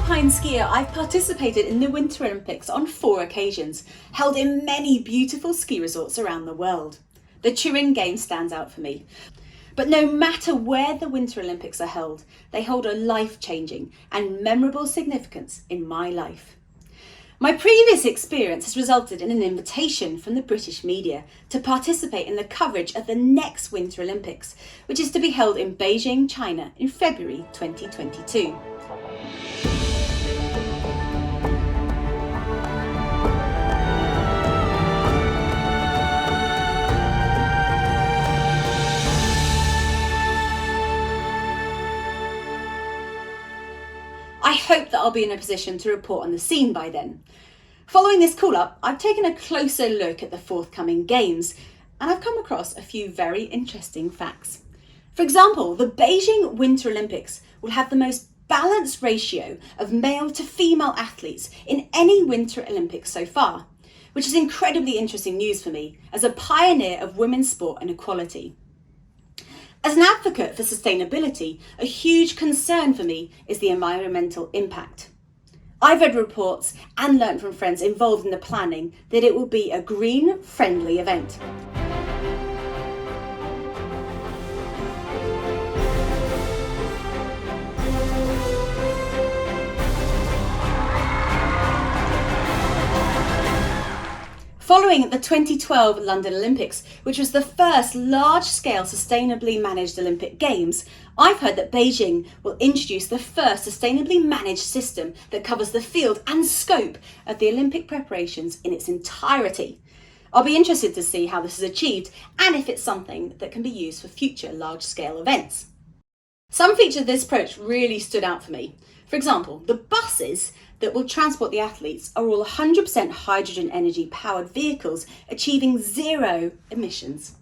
alpine skier, I've participated in the Winter Olympics on 4 occasions, held in many beautiful ski resorts around the world. The Turin Games stands out for me. But no matter where the Winter Olympics are held, they hold a life-changing and memorable significance in my life. My previous experience has resulted in an invitation from the British media to participate in the coverage of the next Winter Olympics, which is to be held in Beijing, China in February 2022. I hope that I'll be in a position to report on the scene by then. Following this call-up, I've taken a closer look at the forthcoming Games, and I've come across a few very interesting facts. For example, the Beijing Winter Olympics will have the most balanced ratio of male to female athletes in any Winter Olympics so far, which is incredibly interesting news for me as a pioneer of women's sport and equality. As an advocate for sustainability, a huge concern for me is the environmental impact. I've read reports and learnt from friends involved in the planning that it will be a green-friendly event. Following the 2012 London Olympics, which was the first large-scale sustainably managed Olympic Games, I've heard that Beijing will introduce the first sustainably managed system that covers the field and scope of the Olympic preparations in its entirety. I'll be interested to see how this is achieved and if it's something that can be used for future large-scale events. Some features of this approach really stood out for me. For example, the buses that will transport the athletes are all 100% hydrogen energy powered vehicles achieving 0 emissions.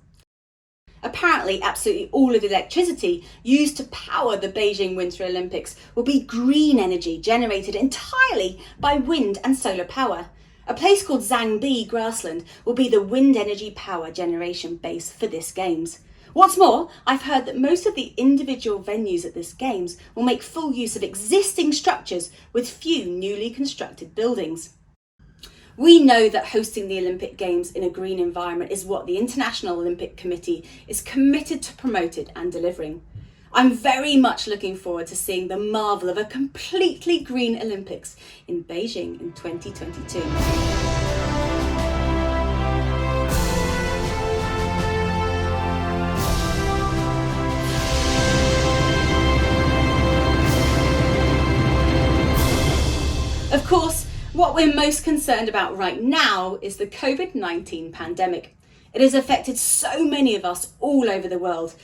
Apparently, absolutely all of the electricity used to power the Beijing Winter Olympics will be green energy generated entirely by wind and solar power. A place called Zhangbi grassland will be the wind energy power generation base for this Games. What's more, I've heard that most of the individual venues at this Games will make full use of existing structures with few newly constructed buildings. We know that hosting the Olympic Games in a green environment is what the International Olympic Committee is committed to promoting and delivering. I'm very much looking forward to seeing the marvel of a completely green Olympics in Beijing in 2022. Of course, what we're most concerned about right now is the COVID-19 pandemic. It has affected so many of us all over the world.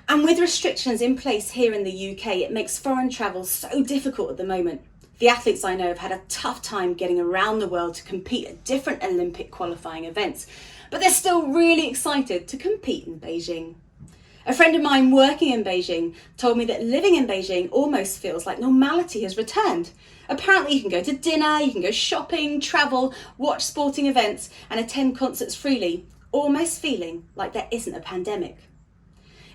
And with restrictions in place here in the UK, it makes foreign travel so difficult at the moment. The athletes I know have had a tough time getting around the world to compete at different Olympic qualifying events, but they're still really excited to compete in Beijing. A friend of mine working in Beijing told me that living in Beijing almost feels like normality has returned. Apparently you can go to dinner, you can go shopping, travel, watch sporting events and attend concerts freely, almost feeling like there isn't a pandemic.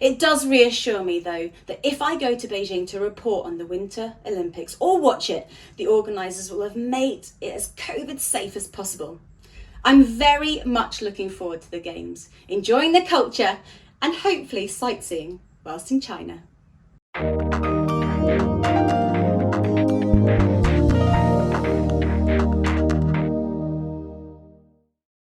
It does reassure me though that if I go to Beijing to report on the Winter Olympics or watch it, the organisers will have made it as COVID safe as possible. I'm very much looking forward to the Games, enjoying the culture and hopefully sightseeing whilst in China.